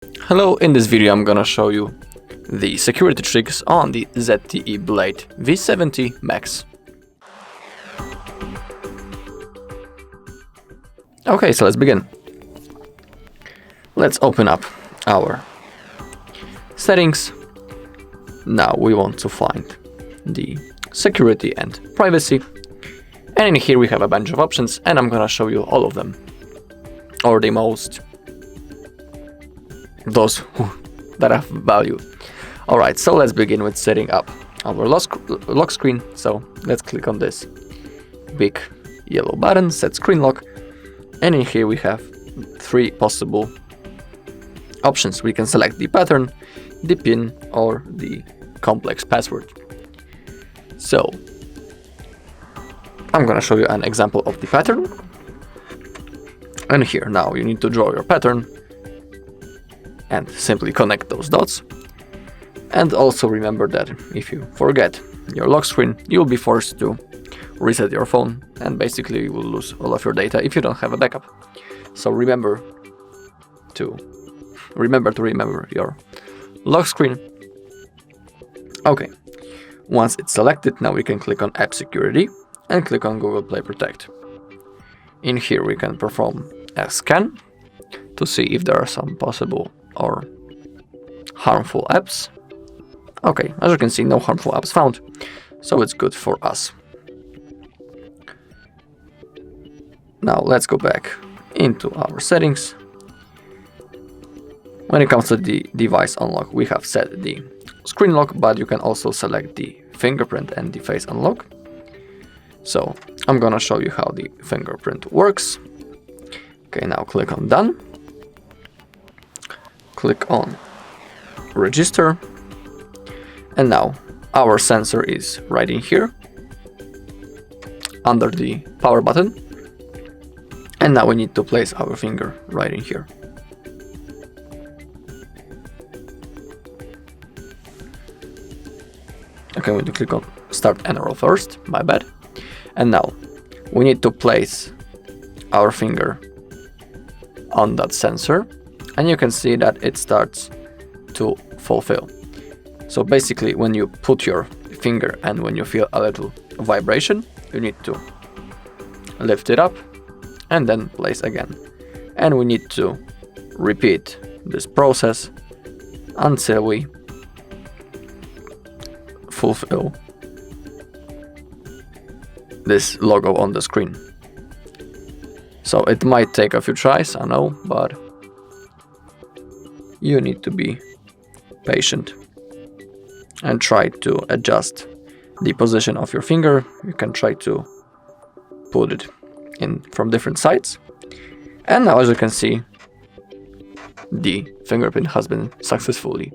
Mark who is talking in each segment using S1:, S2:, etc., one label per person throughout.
S1: Hello, in this video I'm gonna show you the security tricks on the ZTE Blade V70 Max. Okay, so let's begin. Let's open up our settings. Now we want to find the security and privacy. And in here we have a bunch of options and I'm gonna show you all of them. Or the most. Those that have value. Alright, so let's begin with setting up our lock screen. So let's click on this big yellow button, set screen lock. And in here we have three possible options. We can select the pattern, the PIN, or the complex password. So I'm gonna show you an example of the pattern. And here now you need to draw your pattern and simply connect those dots. And also remember that if you forget your lock screen, you'll be forced to reset your phone and basically you will lose all of your data if you don't have a backup. So remember to remember your lock screen. Okay, once it's selected, now we can click on App Security and click on Google Play Protect. In here we can perform a scan to see if there are some possible or harmful apps. Okay, as you can see, no harmful apps found, so it's good for us. Now let's go back into our settings. When it comes to the device unlock, we have set the screen lock, but you can also select the fingerprint and the face unlock. So I'm gonna show you how the fingerprint works. Okay, now click on Done. Click on Register. And now our sensor is right in here under the power button. And now we need to place our finger right in here. Okay, we need to click on Start NRO first, my bad. And now we need to place our finger on that sensor. And you can see that it starts to fulfill. So basically when you put your finger and when you feel a little vibration, you need to lift it up and then place again. And we need to repeat this process until we fulfill this logo on the screen. So it might take a few tries, I know, but you need to be patient and try to adjust the position of your finger. You can try to put it in from different sides. And now, as you can see, the fingerprint has been successfully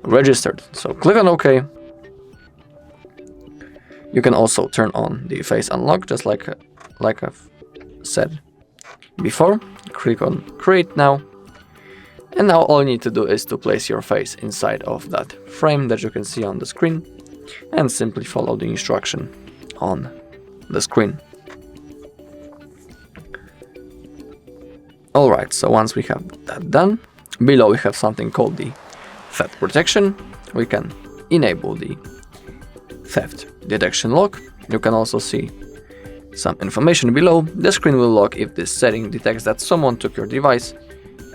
S1: registered. So click on OK. You can also turn on the face unlock, just like I've said before. Click on Create now. And now all you need to do is to place your face inside of that frame that you can see on the screen and simply follow the instruction on the screen. Alright, so once we have that done, below we have something called the theft protection. We can enable the theft detection lock. You can also see some information below. The screen will lock if this setting detects that someone took your device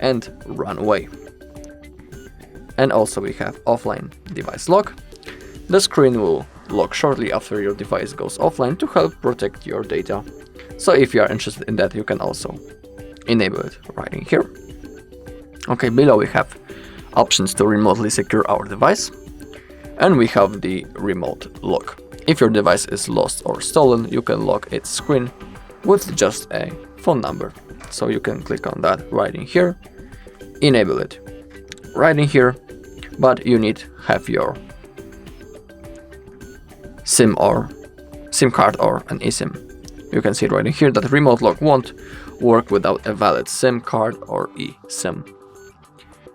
S1: and run away. And also we have offline device lock. The screen will lock shortly after your device goes offline to help protect your data. So if you are interested in that, you can also enable it right in here. Okay, below we have options to remotely secure our device. And we have the remote lock. If your device is lost or stolen, you can lock its screen with just a phone number. So you can click on that right in here, enable it right in here, but you need to have your SIM card or an eSIM. You can see right in here that remote lock won't work without a valid SIM card or eSIM.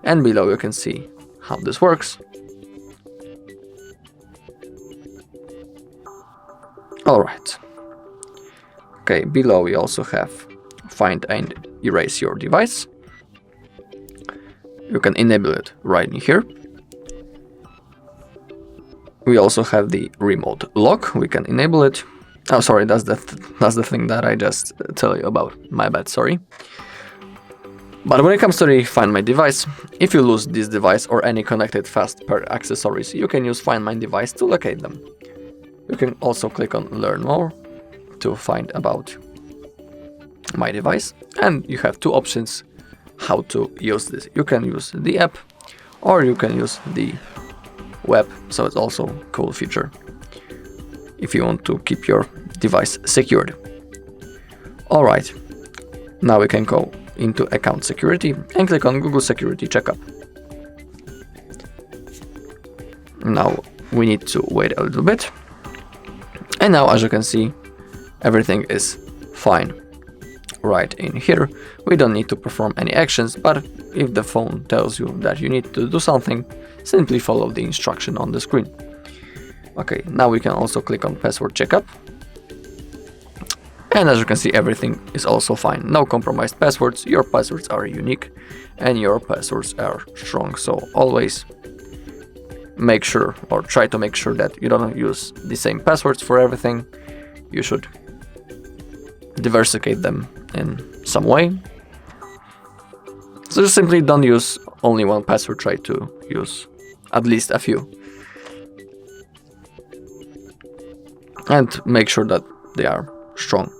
S1: And below you can see how this works. Alright. Okay, below we also have find and erase your device. You can enable it right in here. We also have the remote lock. We can enable it. Oh, sorry, that's the thing that I just tell you about. My bad, sorry. But when it comes to the Find My Device, if you lose this device or any connected fast pair accessories, you can use Find My Device to locate them. You can also click on Learn More to find about my device, and you have two options how to use this. You can use the app or you can use the web, so it's also a cool feature if you want to keep your device secured. Alright, now we can go into account security and click on Google Security Checkup. Now we need to wait a little bit, and now as you can see, everything is fine. Right in here, we don't need to perform any actions, but if the phone tells you that you need to do something, simply follow the instruction on the screen. Okay, now we can also click on Password Checkup. And as you can see, everything is also fine. No compromised passwords, your passwords are unique and your passwords are strong. So always make sure, or try to make sure, that you don't use the same passwords for everything. You should diversify them in some way. So just simply don't use only one password, try to use at least a few. And make sure that they are strong.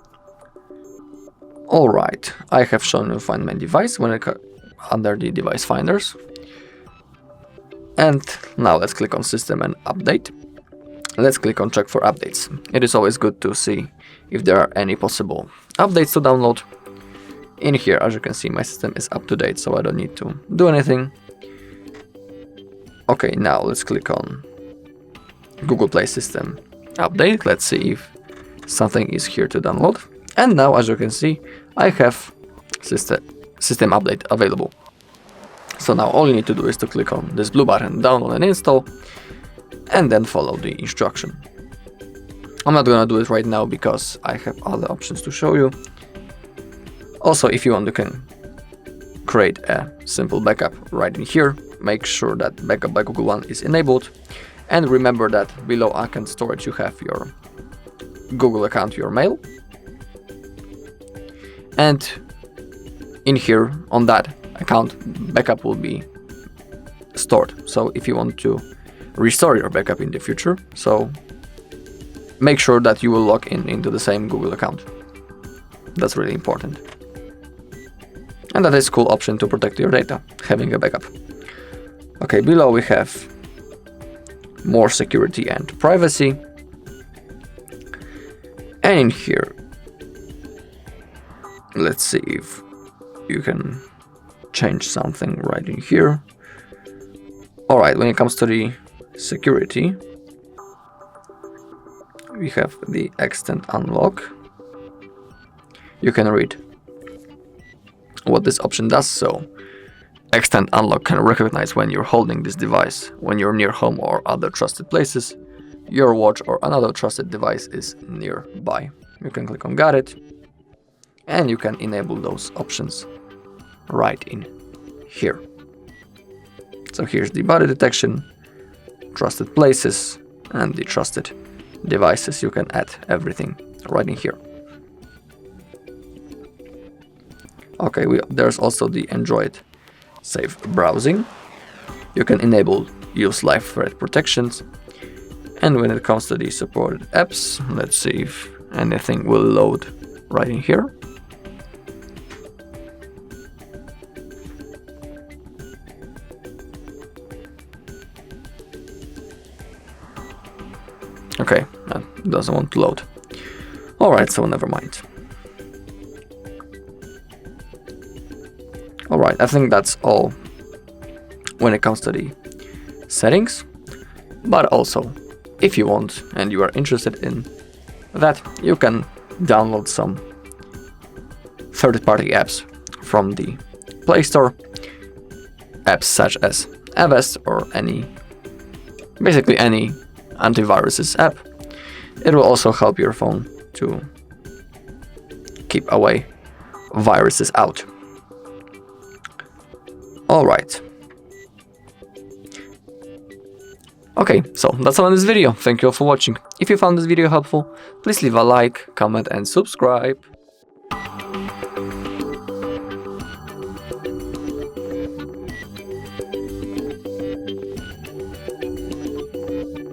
S1: Alright, I have shown you Find My Device under the device finders. And now let's click on System and Update. Let's click on Check for Updates. It is always good to see if there are any possible updates to download. In here, as you can see, my system is up to date, so I don't need to do anything. Okay, now let's click on Google Play System Update. Let's see if something is here to download. And now, as you can see, I have system update available. So now all you need to do is to click on this blue button, download and install, and then follow the instruction. I'm not gonna do it right now because I have other options to show you. Also, if you want, you can create a simple backup right in here. Make sure that Backup by Google One is enabled. And remember that below account storage you have your Google account, your mail. And in here, on that account, backup will be stored. So if you want to restore your backup in the future, so make sure that you will log into the same Google account. That's really important. And that is a cool option to protect your data, having a backup. Okay, below we have more security and privacy. And in here, let's see if you can change something right in here. Alright, when it comes to the security, we have the Extend Unlock. You can read what this option does. So Extend Unlock can recognize when you're holding this device, when you're near home or other trusted places, your watch or another trusted device is nearby. You can click on Got It, and you can enable those options right in here. So here's the body detection, trusted places, and the trusted devices. You can add everything right in here. Okay, there's also the Android safe browsing. You can enable use live threat protections. And when it comes to the supported apps, let's see if anything will load right in here. Okay, that doesn't want to load. Alright, so never mind. Alright, I think that's all when it comes to the settings. But also, if you want and you are interested in that, you can download some third-party apps from the Play Store. Apps such as Avast or basically any antiviruses app. It will also help your phone to keep away viruses out. Alright, Okay, so that's all in this video. Thank you all for watching. If you found this video helpful, please leave a like, comment and subscribe.